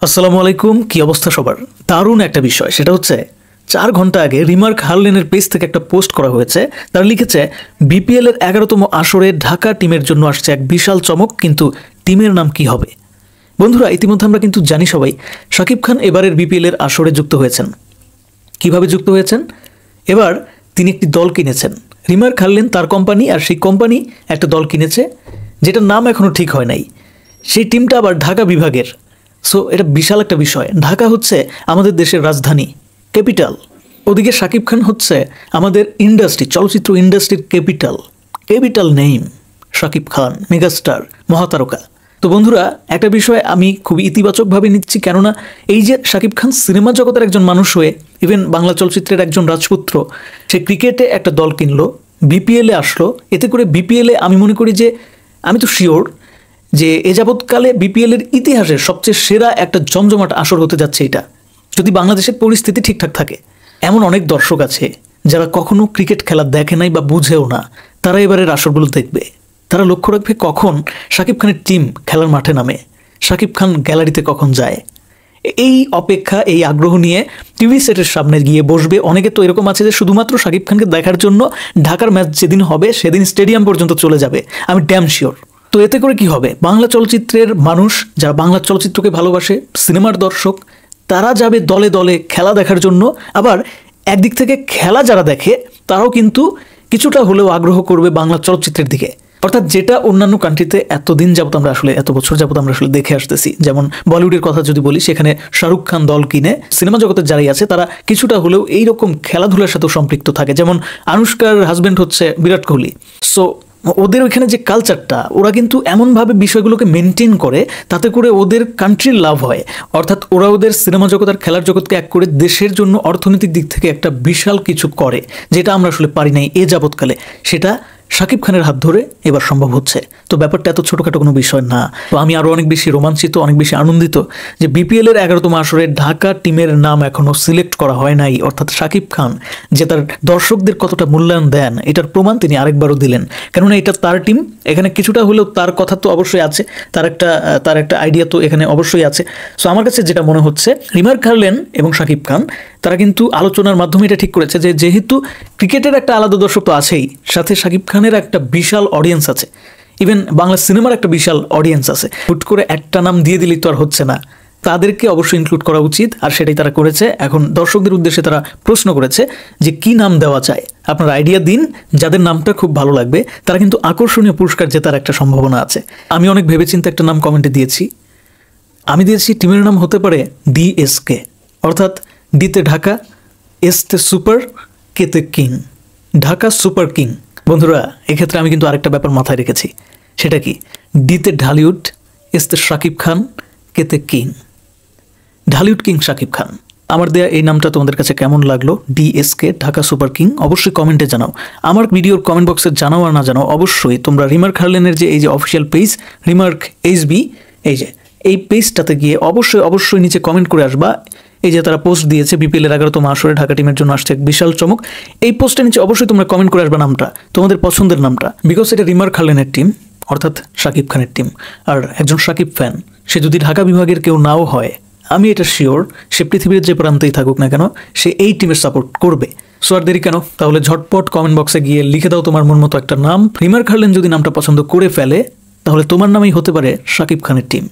আসসালামু আলাইকুম। কি অবস্থা সবার? দারুণ একটা বিষয়, সেটা হচ্ছে 4 ঘন্টা আগে রিমার্ক হারলেনের পেজ থেকে একটা পোস্ট করা হয়েছে। তারা লিখেছে বিপিএল এর 11তম আসরে ঢাকা টিমের জন্য আসছে এক বিশাল চমক, কিন্তু টিমের নাম কি হবে? বন্ধুরা, ইতিমধ্যে আমরা কিন্তু জানি সবাই শাকিব খান এবারের বিপিএল এর আসরে যুক্ত হয়েছেন। কিভাবে যুক্ত হয়েছেন? এবার তিনি একটি দল কিনেছেন। রিমার্ক হারলেন তার কোম্পানি, আর সেই কোম্পানি একটা দল কিনেছে যেটার নাম এখনও ঠিক হয় নাই। সেই টিমটা আবার ঢাকা বিভাগের। সো এটা বিশাল একটা বিষয়। ঢাকা হচ্ছে আমাদের দেশের রাজধানী, ক্যাপিটাল। ওদিকে শাকিব খান হচ্ছে আমাদের ইন্ডাস্ট্রি, চলচ্চিত্র ইন্ডাস্ট্রির capital name Shakib Khan, megastar, মহাতারকা। তো বন্ধুরা, একটা বিষয় আমি খুবই ইতিবাচকভাবে নিচ্ছি, কেননা এই যে শাকিব খান সিনেমা জগতের একজন মানুষ হয়ে, ইভেন বাংলা চলচ্চিত্রের একজন রাজপুত্র, সে ক্রিকেটে একটা দল কিনলো, বিপিএলে আসলো। এতে করে বিপিএলে আমি মনে করি যে, আমি তো শিওর যে এ যাবৎকালে বিপিএলের ইতিহাসের সবচেয়ে সেরা একটা জমজমাট আসর হতে যাচ্ছে এটা, যদি বাংলাদেশের পরিস্থিতি ঠিকঠাক থাকে। এমন অনেক দর্শক আছে যারা কখনো ক্রিকেট খেলা দেখে নাই বা বুঝেও না, তারা এবারের আসরগুলো দেখবে। তারা লক্ষ্য রাখবে কখন শাকিব খানের টিম খেলার মাঠে নামে, শাকিব খান গ্যালারিতে কখন যায়। এই অপেক্ষা, এই আগ্রহ নিয়ে টিভি সেটের সামনে গিয়ে বসবে। অনেকে তো এরকম আছে যে শুধুমাত্র শাকিব খানকে দেখার জন্য ঢাকার ম্যাচ যেদিন হবে সেদিন স্টেডিয়াম পর্যন্ত চলে যাবে, আমি ড্যাম শিওর। তো এতে করে কি হবে? বাংলা চলচ্চিত্রের মানুষ, যারা বাংলা চলচ্চিত্রকে ভালোবাসে, সিনেমার দর্শক, তারা যাবে দলে দলে খেলা দেখার জন্য। আবার একদিক থেকে খেলা যারা দেখে তারাও কিন্তু কিছুটা হলেও আগ্রহ করবে বাংলা চলচ্চিত্রের দিকে। অর্থাৎ যেটা অন্যান্য কান্ট্রিতে এতদিন যাবত আমরা আসলে, এত বছর যাবত আমরা আসলে দেখে আসতেছি। যেমন বলিউডের কথা যদি বলি, সেখানে শাহরুখ খান দল কিনে সিনেমা জগতের যারাই আছে তারা কিছুটা হলেও এইরকম খেলাধুলার সাথেও সম্পৃক্ত থাকে। যেমন আনুষ্কার হাজব্যান্ড হচ্ছে বিরাট কোহলি। সো ওদের ওইখানে যে কালচারটা, ওরা কিন্তু এমনভাবে বিষয়গুলোকে মেনটেন করে, তাতে করে ওদের কান্ট্রির লাভ হয়। অর্থাৎ ওরা ওদের সিনেমা জগৎ আর খেলার জগৎকে এক করে দেশের জন্য অর্থনৈতিক দিক থেকে একটা বিশাল কিছু করে, যেটা আমরা আসলে পারি নাই এ যাবৎকালে। সেটা শাকিব খানের হাত ধরে এবার সম্ভব হচ্ছে। তো ব্যাপারটা এত ছোটোখাটো কোনো বিষয় না। তো আমি আরও অনেক বেশি রোমাঞ্চিত, অনেক বেশি আনন্দিত যে বিপিএল এর 11তম আসরে ঢাকা টিমের নাম এখনও সিলেক্ট করা হয় নাই। অর্থাৎ শাকিব খান যে তার দর্শকদের কতটা মূল্যায়ন দেন, এটার প্রমাণ তিনি আরেকবারও দিলেন। কেননা এটা তার টিম, এখানে কিছুটা হলেও তার কথা তো অবশ্যই আছে, তার একটা আইডিয়া তো এখানে অবশ্যই আছে। সো আমার কাছে যেটা মনে হচ্ছে, রিমার্ক হারলেন এবং শাকিব খান তারা কিন্তু আলোচনার মাধ্যমে এটা ঠিক করেছে যে যেহেতু ক্রিকেটের একটা আলাদা দর্শক তো আছেই, সাথে শাকিব খানের একটা বিশাল অডিয়েন্স আছে, ইভেন বাংলা সিনেমার একটা বিশাল অডিয়েন্স আছে। হুট করে একটা নাম দিয়ে দিলেই তো আর হচ্ছে না, তাদেরকে অবশ্যই ইনক্লুড করা উচিত। আর সেটাই তারা করেছে। এখন দর্শকদের উদ্দেশ্যে তারা প্রশ্ন করেছে যে কি নাম দেওয়া যায়, আপনার আইডিয়া দিন। যাদের নামটা খুব ভালো লাগবে তারা কিন্তু আকর্ষণীয় পুরস্কার জেতার একটা সম্ভাবনা আছে। আমি অনেক ভেবেচিন্তে একটা নাম কমেন্টে দিয়েছি। আমি দিয়েছি টিমের নাম হতে পারে ডিএসকে, অর্থাৎ ডিতে ঢাকা, এসতে সুপার, কেতে কিং, ঢাকা সুপার কিং। বন্ধুরা, এক্ষেত্রে আমি কিন্তু আরেকটা ব্যাপার মাথায় রেখেছি। সেটা কি? ডিতে ঢালিউড, এসতে শাকিব খান, কেতে কিং, ঢালিউড কিং শাকিব খান। আমার দেয়া এই নামটা তোমাদের কাছে কেমন লাগলো? ডিএসকে, ঢাকা সুপার কিং, অবশ্যই কমেন্টে জানাও। আমার ভিডিওর কমেন্ট বক্সে জানাও আর না জানাও, অবশ্যই তোমরা রিমার্ক হারলেনের যে এই যে অফিসিয়াল পেজ রিমার্ক এইচবি, এই পেজটাতে গিয়ে অবশ্যই নিচে কমেন্ট করে আসবা। এই যে তারা পোস্ট দিয়েছে বিপিএল এর 11তম আসরে ঢাকা টিমের জন্য আসছে এক বিশাল চমক, এই পোস্টের নিচে অবশ্যই তোমরা কমেন্ট করে আসবা নামটা, তোমাদের পছন্দের নামটা। বিকজ এটা রিমার্ক হারলেনের টিম, অর্থাৎ শাকিব খানের টিম। আর একজন শাকিব ফ্যান, সে যদি ঢাকা বিভাগের কেউ নাও হয়, আমি এটা শিওর সে পৃথিবীর যে প্রান্তেই থাকুক না কেন, সে এই টিমের সাপোর্ট করবে। সো আর দেরি কেন, তাহলে ঝটপট কমেন্ট বক্সে গিয়ে লিখে দাও তোমার মন মতো একটা নাম। রিমার্ক হারলেন যদি নামটা পছন্দ করে ফেলে, তাহলে তোমার নামেই হতে পারে শাকিব খানের টিম।